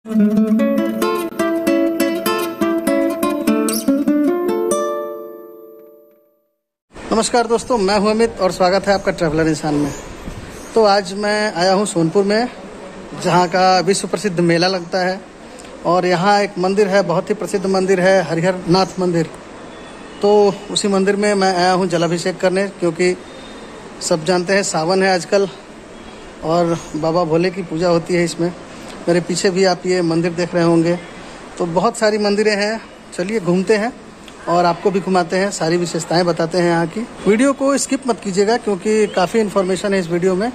नमस्कार दोस्तों, मैं हूं अमित और स्वागत है आपका ट्रैवलर इंसान में। तो आज मैं आया हूं सोनपुर में, जहां का विश्व प्रसिद्ध मेला लगता है। और यहां एक मंदिर है, बहुत ही प्रसिद्ध मंदिर है, हरिहर नाथ मंदिर। तो उसी मंदिर में मैं आया हूं जलाभिषेक करने, क्योंकि सब जानते हैं सावन है आजकल और बाबा भोले की पूजा होती है इसमें। मेरे पीछे भी आप ये मंदिर देख रहे होंगे। तो बहुत सारी मंदिरें हैं, चलिए घूमते हैं और आपको भी घुमाते हैं, सारी विशेषताएं बताते हैं यहाँ की। वीडियो को स्किप मत कीजिएगा, क्योंकि काफ़ी इन्फॉर्मेशन है इस वीडियो में।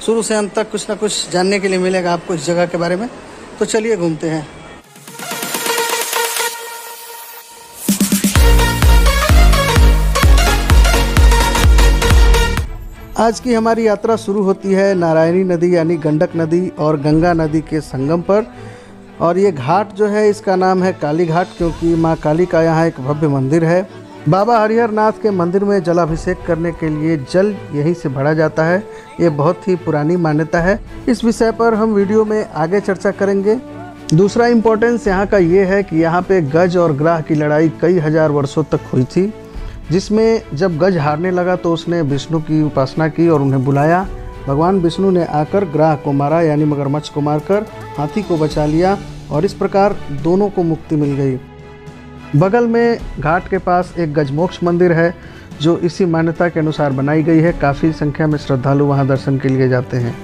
शुरू से अंत तक कुछ ना कुछ जानने के लिए मिलेगा आपको इस जगह के बारे में। तो चलिए घूमते हैं। आज की हमारी यात्रा शुरू होती है नारायणी नदी यानी गंडक नदी और गंगा नदी के संगम पर। और ये घाट जो है इसका नाम है काली घाट, क्योंकि माँ काली का यहाँ एक भव्य मंदिर है। बाबा हरिहर नाथ के मंदिर में जलाभिषेक करने के लिए जल यहीं से भरा जाता है। ये बहुत ही पुरानी मान्यता है। इस विषय पर हम वीडियो में आगे चर्चा करेंगे। दूसरा इम्पोर्टेंस यहाँ का ये है कि यहाँ पे गज और ग्राह की लड़ाई कई हजार वर्षों तक हुई थी, जिसमें जब गज हारने लगा तो उसने विष्णु की उपासना की और उन्हें बुलाया। भगवान विष्णु ने आकर ग्राह को मारा, यानी मगरमच्छ को मारकर हाथी को बचा लिया और इस प्रकार दोनों को मुक्ति मिल गई। बगल में घाट के पास एक गजमोक्ष मंदिर है, जो इसी मान्यता के अनुसार बनाई गई है। काफ़ी संख्या में श्रद्धालु वहां दर्शन के लिए जाते हैं।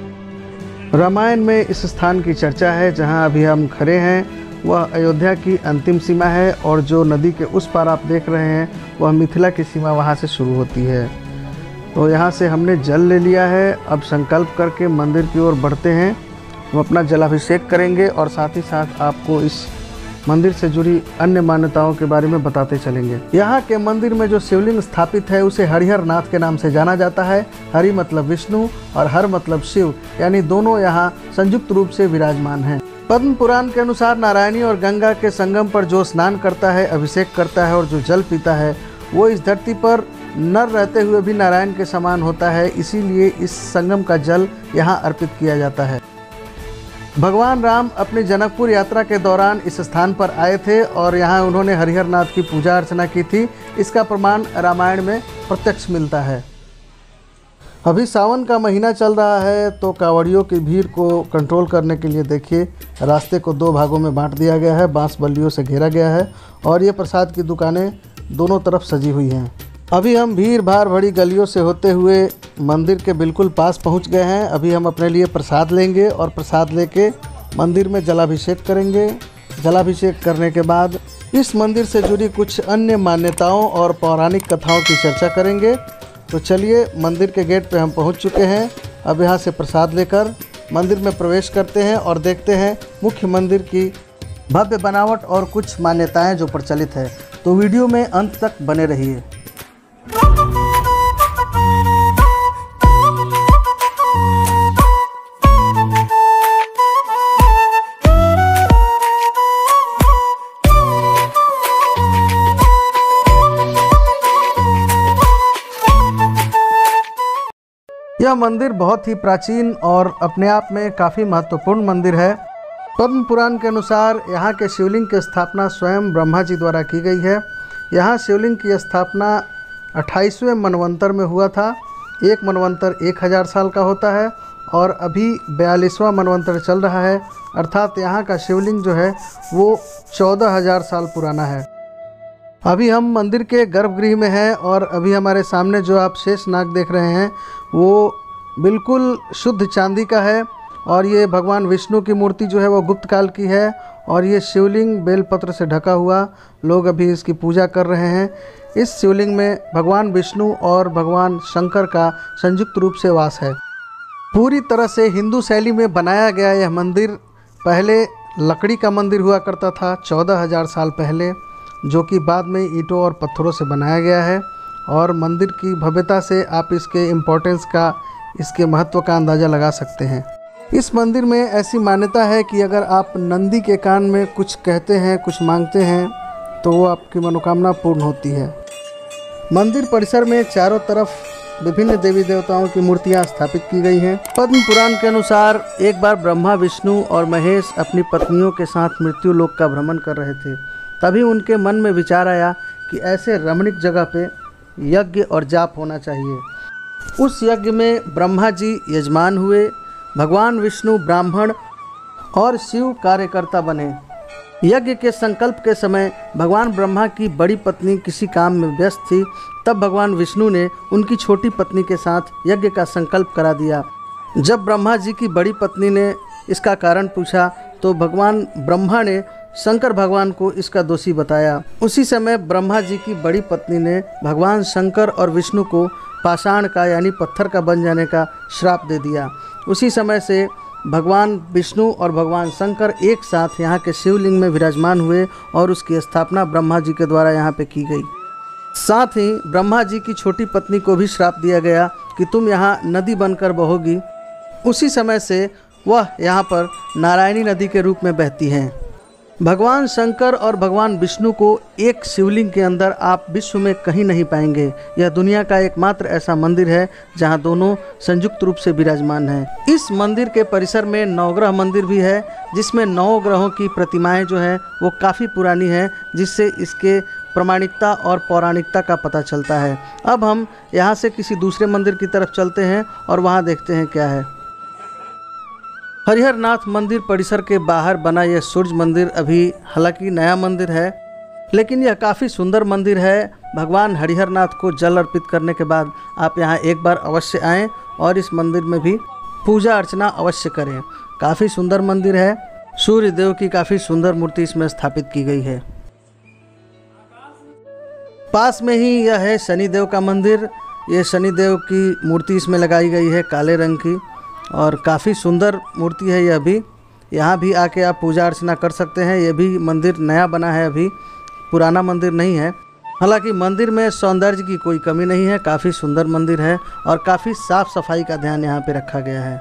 रामायण में इस स्थान की चर्चा है। जहां अभी हम खड़े हैं वह अयोध्या की अंतिम सीमा है, और जो नदी के उस पार आप देख रहे हैं वह मिथिला की सीमा वहां से शुरू होती है। तो यहाँ से हमने जल ले लिया है। अब संकल्प करके मंदिर की ओर बढ़ते हैं। हम अपना जलाभिषेक करेंगे और साथ ही साथ आपको इस मंदिर से जुड़ी अन्य मान्यताओं के बारे में बताते चलेंगे। यहाँ के मंदिर में जो शिवलिंग स्थापित है उसे हरिहर नाथ के नाम से जाना जाता है। हरि मतलब विष्णु और हर मतलब शिव, यानी दोनों यहाँ संयुक्त रूप से विराजमान हैं। पद्म पुराण के अनुसार नारायणी और गंगा के संगम पर जो स्नान करता है, अभिषेक करता है और जो जल पीता है, वो इस धरती पर नर रहते हुए भी नारायण के समान होता है। इसीलिए इस संगम का जल यहाँ अर्पित किया जाता है। भगवान राम अपनी जनकपुर यात्रा के दौरान इस स्थान पर आए थे और यहाँ उन्होंने हरिहर नाथ की पूजा अर्चना की थी। इसका प्रमाण रामायण में प्रत्यक्ष मिलता है। अभी सावन का महीना चल रहा है, तो कांवड़ियों की भीड़ को कंट्रोल करने के लिए देखिए रास्ते को दो भागों में बांट दिया गया है, बांस बल्लियों से घेरा गया है और ये प्रसाद की दुकानें दोनों तरफ सजी हुई हैं। अभी हम भीड़ भाड़ भरी गलियों से होते हुए मंदिर के बिल्कुल पास पहुंच गए हैं। अभी हम अपने लिए प्रसाद लेंगे और प्रसाद लेके मंदिर में जलाभिषेक करेंगे। जलाभिषेक करने के बाद इस मंदिर से जुड़ी कुछ अन्य मान्यताओं और पौराणिक कथाओं की चर्चा करेंगे। तो चलिए, मंदिर के गेट पे हम पहुंच चुके हैं। अब यहाँ से प्रसाद लेकर मंदिर में प्रवेश करते हैं और देखते हैं मुख्य मंदिर की भव्य बनावट और कुछ मान्यताएं जो प्रचलित है। तो वीडियो में अंत तक बने रहिए। यह मंदिर बहुत ही प्राचीन और अपने आप में काफ़ी महत्वपूर्ण मंदिर है। पद्म पुराण के अनुसार यहाँ के शिवलिंग की स्थापना स्वयं ब्रह्मा जी द्वारा की गई है। यहाँ शिवलिंग की स्थापना 28वें मनवंतर में हुआ था। एक मनवंतर 1000 साल का होता है और अभी 42वां मनवंतर चल रहा है, अर्थात यहाँ का शिवलिंग जो है वो 14,000 साल पुराना है। अभी हम मंदिर के गर्भगृह में हैं और अभी हमारे सामने जो आप शेषनाग देख रहे हैं वो बिल्कुल शुद्ध चांदी का है और ये भगवान विष्णु की मूर्ति जो है वो गुप्त काल की है। और ये शिवलिंग बेलपत्र से ढका हुआ, लोग अभी इसकी पूजा कर रहे हैं। इस शिवलिंग में भगवान विष्णु और भगवान शंकर का संयुक्त रूप से वास है। पूरी तरह से हिंदू शैली में बनाया गया यह मंदिर पहले लकड़ी का मंदिर हुआ करता था 14,000 साल पहले, जो कि बाद में ईंटों और पत्थरों से बनाया गया है। और मंदिर की भव्यता से आप इसके इम्पोर्टेंस का, इसके महत्व का अंदाज़ा लगा सकते हैं। इस मंदिर में ऐसी मान्यता है कि अगर आप नंदी के कान में कुछ कहते हैं, कुछ मांगते हैं, तो वो आपकी मनोकामना पूर्ण होती है। मंदिर परिसर में चारों तरफ विभिन्न देवी देवताओं की मूर्तियां स्थापित की गई हैं। पद्म पुराण के अनुसार एक बार ब्रह्मा, विष्णु और महेश अपनी पत्नियों के साथ मृत्यु लोक का भ्रमण कर रहे थे। तभी उनके मन में विचार आया कि ऐसे रमणीक जगह पे यज्ञ और जाप होना चाहिए। उस यज्ञ में ब्रह्मा जी यजमान हुए, भगवान विष्णु ब्राह्मण और शिव कार्यकर्ता बने। यज्ञ के संकल्प के समय भगवान ब्रह्मा की बड़ी पत्नी किसी काम में व्यस्त थी। तब भगवान विष्णु ने उनकी छोटी पत्नी के साथ यज्ञ का संकल्प करा दिया। जब ब्रह्मा जी की बड़ी पत्नी ने इसका कारण पूछा तो भगवान ब्रह्मा ने शंकर भगवान को इसका दोषी बताया। उसी समय ब्रह्मा जी की बड़ी पत्नी ने भगवान शंकर और विष्णु को पाषाण का यानी पत्थर का बन जाने का श्राप दे दिया। उसी समय से भगवान विष्णु और भगवान शंकर एक साथ यहाँ के शिवलिंग में विराजमान हुए और उसकी स्थापना ब्रह्मा जी के द्वारा यहाँ पे की गई। साथ ही ब्रह्मा जी की छोटी पत्नी को भी श्राप दिया गया कि तुम यहाँ नदी बनकर बहोगी। उसी समय से वह यहाँ पर नारायणी नदी के रूप में बहती हैं। भगवान शंकर और भगवान विष्णु को एक शिवलिंग के अंदर आप विश्व में कहीं नहीं पाएंगे। यह दुनिया का एकमात्र ऐसा मंदिर है जहां दोनों संयुक्त रूप से विराजमान हैं। इस मंदिर के परिसर में नवग्रह मंदिर भी है, जिसमें 9 ग्रहों की प्रतिमाएं जो हैं वो काफ़ी पुरानी हैं, जिससे इसके प्रामाणिकता और पौराणिकता का पता चलता है। अब हम यहाँ से किसी दूसरे मंदिर की तरफ चलते हैं और वहाँ देखते हैं क्या है। हरिहर नाथ मंदिर परिसर के बाहर बना यह सूर्य मंदिर अभी हालांकि नया मंदिर है, लेकिन यह काफ़ी सुंदर मंदिर है। भगवान हरिहर नाथ को जल अर्पित करने के बाद आप यहाँ एक बार अवश्य आएँ और इस मंदिर में भी पूजा अर्चना अवश्य करें। काफ़ी सुंदर मंदिर है। सूर्य देव की काफ़ी सुंदर मूर्ति इसमें स्थापित की गई है। पास में ही यह है शनिदेव का मंदिर। ये शनिदेव की मूर्ति इसमें लगाई गई है काले रंग की, और काफ़ी सुंदर मूर्ति है यह भी। यहाँ भी आके आप पूजा अर्चना कर सकते हैं। यह भी मंदिर नया बना है, अभी पुराना मंदिर नहीं है। हालांकि मंदिर में सौंदर्य की कोई कमी नहीं है, काफ़ी सुंदर मंदिर है और काफ़ी साफ सफाई का ध्यान यहाँ पे रखा गया है।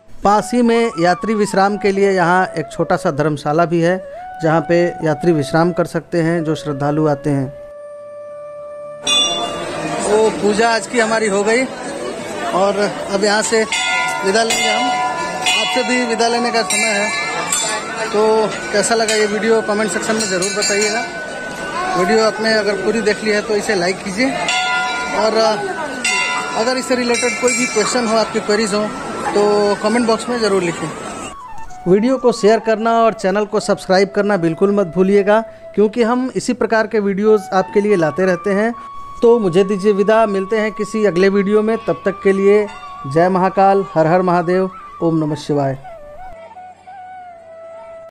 पास ही में यात्री विश्राम के लिए यहाँ एक छोटा सा धर्मशाला भी है, जहाँ पे यात्री विश्राम कर सकते हैं जो श्रद्धालु आते हैं। तो पूजा आज की हमारी हो गई और अब यहाँ से विदा लेंगे हम। आपसे भी विदा लेने का समय है। तो कैसा लगा ये वीडियो कमेंट सेक्शन में ज़रूर बताइएगा। वीडियो आपने अगर पूरी देख ली है तो इसे लाइक कीजिए, और अगर इससे रिलेटेड कोई भी क्वेश्चन हो, आपकी क्वेरीज हो, तो कमेंट बॉक्स में ज़रूर लिखें। वीडियो को शेयर करना और चैनल को सब्सक्राइब करना बिल्कुल मत भूलिएगा, क्योंकि हम इसी प्रकार के वीडियोज़ आपके लिए लाते रहते हैं। तो मुझे दीजिए विदा, मिलते हैं किसी अगले वीडियो में। तब तक के लिए जय महाकाल, हर हर महादेव, ओम नमः शिवाय।